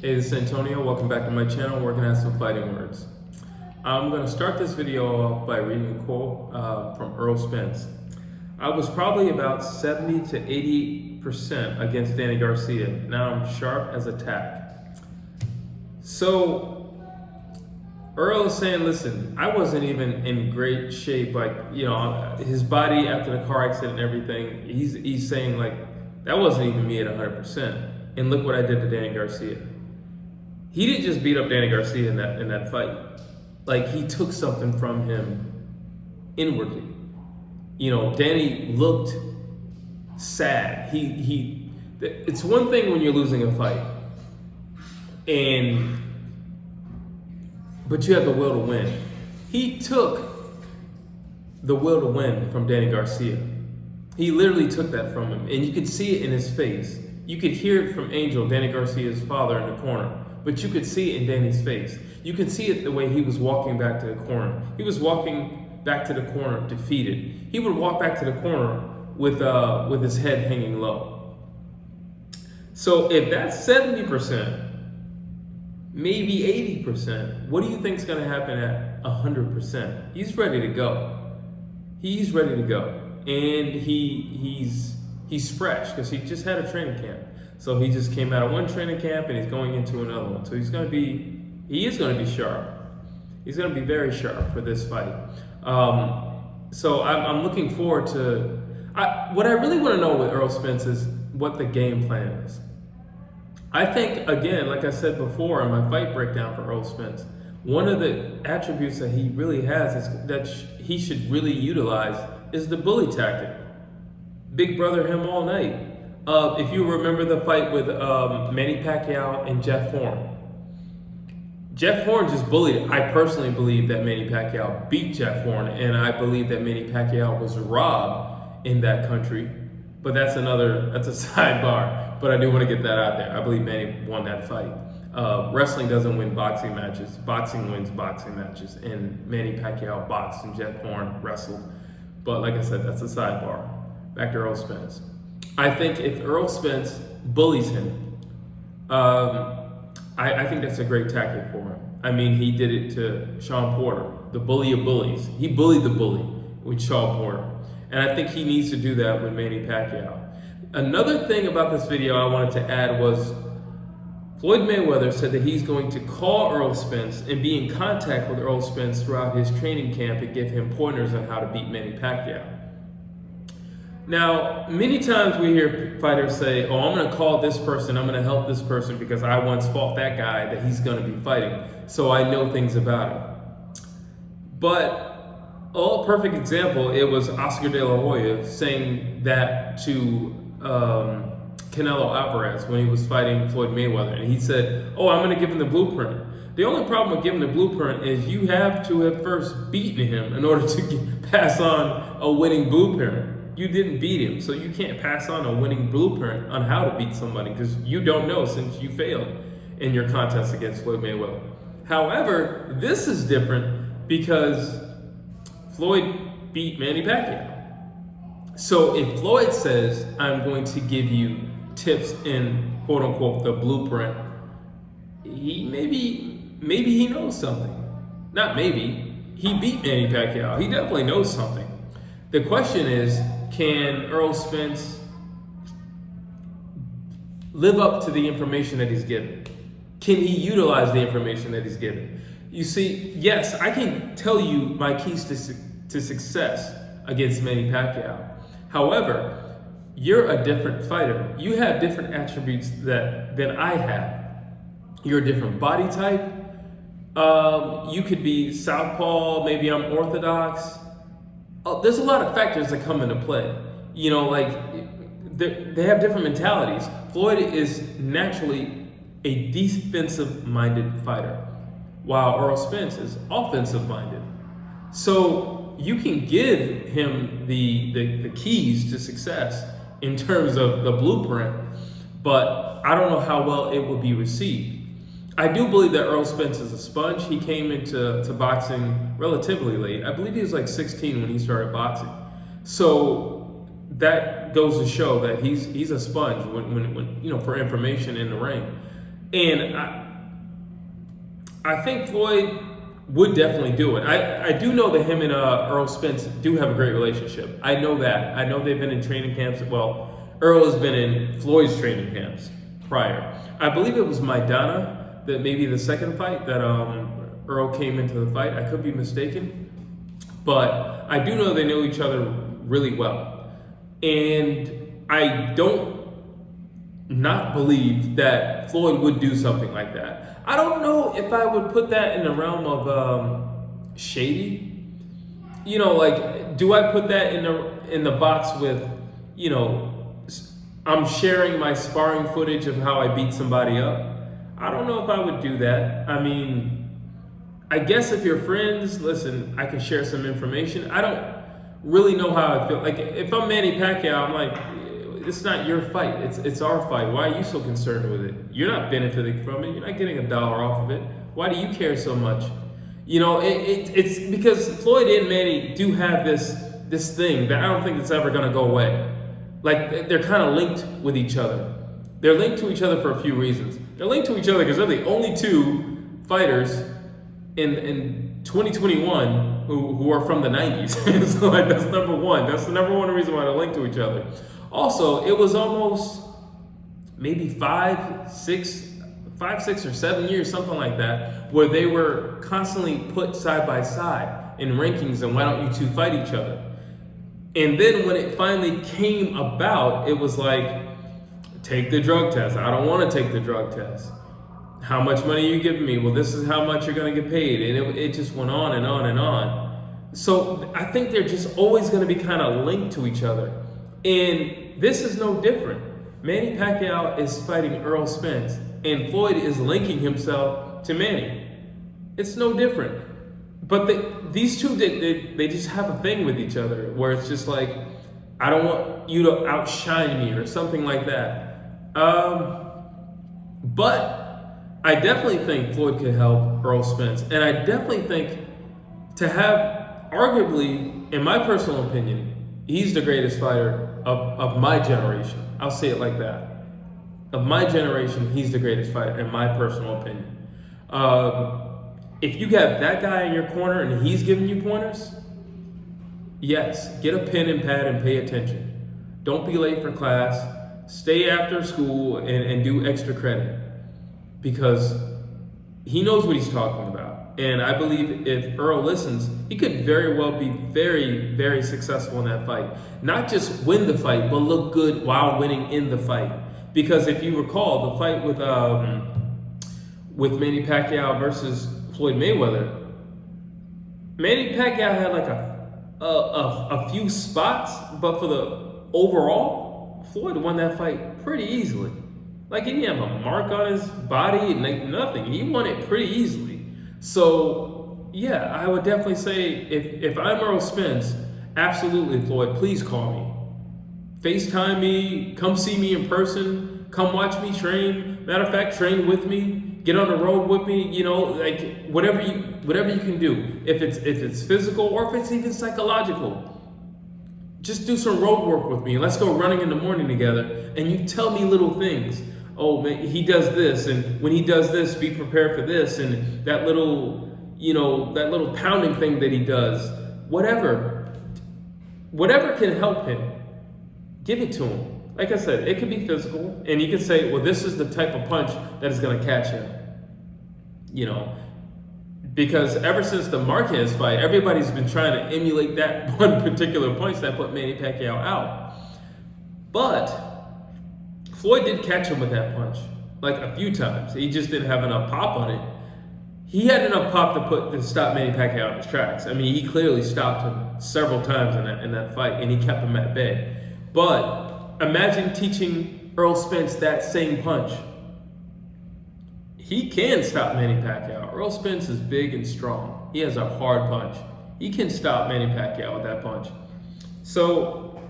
Hey, this is Antonio. Welcome back to my channel. We're gonna have some fighting words. I'm gonna start this video off by reading a quote from Errol Spence. I was probably about 70 to 80% against Danny Garcia. Now I'm sharp as a tack. So Errol is saying, listen, I wasn't even in great shape. Like, his body after the car accident and everything, he's saying like, that wasn't even me at 100%. And look what I did to Danny Garcia. He didn't just beat up Danny Garcia in that fight. Like, he took something from him inwardly. Danny looked sad. It's one thing when you're losing a fight, but you have the will to win. He took the will to win from Danny Garcia. He literally took that from him, and you could see it in his face. You could hear it from Angel, Danny Garcia's father, in the corner. But you could see it in Danny's face. You could see it the way he was walking back to the corner. He was walking back to the corner defeated. He would walk back to the corner with his head hanging low. So if that's 70%, maybe 80%, what do you think is going to happen at 100%? He's ready to go. He's ready to go. And he's fresh because he just had a training camp. So he just came out of one training camp and he's going into another one. So he is going to be sharp. He's going to be very sharp for this fight. So I'm looking forward to, what I really want to know with Errol Spence is what the game plan is. I think, again, like I said before in my fight breakdown for Errol Spence, one of the attributes that he really has is that he should really utilize is the bully tactic. Big brother him all night. If you remember the fight with Manny Pacquiao and Jeff Horn. Jeff Horn just bullied. I personally believe that Manny Pacquiao beat Jeff Horn, and I believe that Manny Pacquiao was robbed in that country. But that's a sidebar. But I do want to get that out there. I believe Manny won that fight. Wrestling doesn't win boxing matches. Boxing wins boxing matches. And Manny Pacquiao boxed and Jeff Horn wrestled. But like I said, that's a sidebar. Back to Errol Spence. I think if Errol Spence bullies him, I think that's a great tactic for him. I mean, he did it to Sean Porter, the bully of bullies. He bullied the bully with Sean Porter. And I think he needs to do that with Manny Pacquiao. Another thing about this video I wanted to add was Floyd Mayweather said that he's going to call Errol Spence and be in contact with Errol Spence throughout his training camp and give him pointers on how to beat Manny Pacquiao. Now, many times we hear fighters say, oh, I'm going to call this person, I'm going to help this person because I once fought that guy that he's going to be fighting, so I know things about him. But a perfect example, it was Oscar De La Hoya saying that to Canelo Alvarez when he was fighting Floyd Mayweather. And he said, oh, I'm going to give him the blueprint. The only problem with giving the blueprint is you have to have first beaten him in order to pass on a winning blueprint. You didn't beat him, so you can't pass on a winning blueprint on how to beat somebody because you don't know since you failed in your contest against Floyd Mayweather. However, this is different because Floyd beat Manny Pacquiao. So if Floyd says, I'm going to give you tips in quote unquote the blueprint, maybe he knows something. Not maybe, he beat Manny Pacquiao. He definitely knows something. The question is, can Errol Spence live up to the information that he's given? Can he utilize the information that he's given? You see, yes, I can tell you my keys to success against Manny Pacquiao. However, you're a different fighter. You have different attributes than I have. You're a different body type. You could be southpaw, maybe I'm orthodox. There's a lot of factors that come into play. They have different mentalities. Floyd is naturally a defensive-minded fighter, while Errol Spence is offensive-minded. So you can give him the keys to success in terms of the blueprint, but I don't know how well it will be received. I do believe that Errol Spence is a sponge. He came into boxing relatively late. I believe he was like 16 when he started boxing. So that goes to show that he's a sponge when for information in the ring. And I think Floyd would definitely do it. I do know that him and Errol Spence do have a great relationship. I know that. I know they've been in training camps. Well, Errol has been in Floyd's training camps prior. I believe it was Maidana, that maybe the second fight that Errol came into the fight. I could be mistaken. But I do know they know each other really well. And I don't not believe that Floyd would do something like that. I don't know if I would put that in the realm of shady. You know, like, do I put that in the box with, you know, I'm sharing my sparring footage of how I beat somebody up? I don't know if I would do that. I mean, I guess if you're friends, listen, I can share some information. I don't really know how I feel. Like, if I'm Manny Pacquiao, I'm like, it's not your fight. It's our fight. Why are you so concerned with it? You're not benefiting from it. You're not getting $1 off of it. Why do you care so much? You know, it's because Floyd and Manny do have this thing that I don't think it's ever going to go away. Like, they're kind of linked with each other. They're linked to each other for a few reasons. They're linked to each other because they're the only two fighters in 2021 who are from the 90s. So, like, that's number one. That's the number one reason why they're linked to each other. Also, it was almost maybe 5, 6, or 7 years, something like that, where they were constantly put side by side in rankings and why don't you two fight each other? And then when it finally came about, it was like, take the drug test. I don't want to take the drug test. How much money are you giving me? Well, this is how much you're going to get paid. And it just went on and on and on. So I think they're just always going to be kind of linked to each other. And this is no different. Manny Pacquiao is fighting Errol Spence, and Floyd is linking himself to Manny. It's no different. But these two, they just have a thing with each other where it's just like, I don't want you to outshine me or something like that. But I definitely think Floyd could help Errol Spence. And I definitely think to have, arguably, in my personal opinion, he's the greatest fighter of my generation. I'll say it like that. Of my generation, he's the greatest fighter, in my personal opinion. If you have that guy in your corner and he's giving you pointers, yes, get a pen and pad and pay attention. Don't be late for class. Stay after school and do extra credit, because he knows what he's talking about. And I believe if Errol listens, he could very well be very, very successful in that fight. Not just win the fight, but look good while winning in the fight. Because if you recall, the fight with Manny Pacquiao versus Floyd Mayweather, Manny Pacquiao had like a few spots, but for the overall, Floyd won that fight pretty easily. Like, he didn't have a mark on his body, nothing. He won it pretty easily. So, yeah, I would definitely say if I'm Errol Spence, absolutely, Floyd, please call me. FaceTime me, come see me in person, come watch me train. Matter of fact, train with me, get on the road with me, you know, like whatever you can do. If it's physical or if it's even psychological. Just do some road work with me. Let's go running in the morning together and you tell me little things. Oh man, he does this, and when he does this, be prepared for this, and that little pounding thing that he does, whatever can help him, give it to him. Like I said, it could be physical, and you could say, well, this is the type of punch that is going to catch him. You know, because ever since the Marquez fight, everybody's been trying to emulate that one particular punch that put Manny Pacquiao out. But Floyd did catch him with that punch, like a few times. He just didn't have enough pop on it. He had enough pop to stop Manny Pacquiao in his tracks. I mean, he clearly stopped him several times in that fight, and he kept him at bay. But imagine teaching Errol Spence that same punch. He can stop Manny Pacquiao. Errol Spence is big and strong. He has a hard punch. He can stop Manny Pacquiao with that punch. So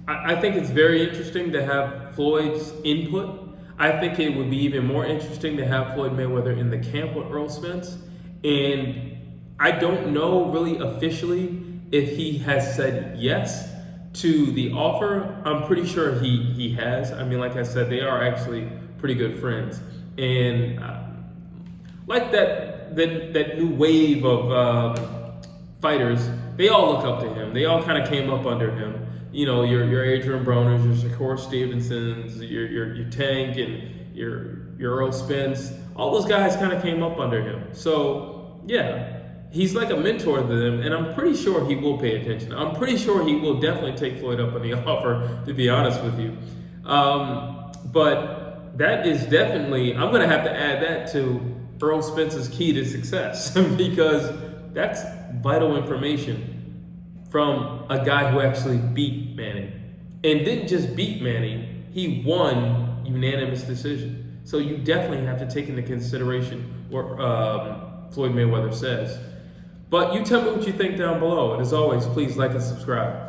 I think it's very interesting to have Floyd's input. I think it would be even more interesting to have Floyd Mayweather in the camp with Errol Spence. And I don't know really officially if he has said yes to the offer. I'm pretty sure he has. I mean, like I said, they are actually pretty good friends. And like that new wave of fighters, they all look up to him. They all kind of came up under him. You know, your Adrian Broners, your Shakur Stevensons, your Tank, and your Errol Spence. All those guys kind of came up under him. So yeah, he's like a mentor to them, and I'm pretty sure he will pay attention. I'm pretty sure he will definitely take Floyd up on the offer, to be honest with you. But that is definitely, I'm going to have to add that to Errol Spence's key to success because that's vital information from a guy who actually beat Manny. And didn't just beat Manny, he won unanimous decision. So you definitely have to take into consideration what Floyd Mayweather says. But you tell me what you think down below. And as always, please like and subscribe.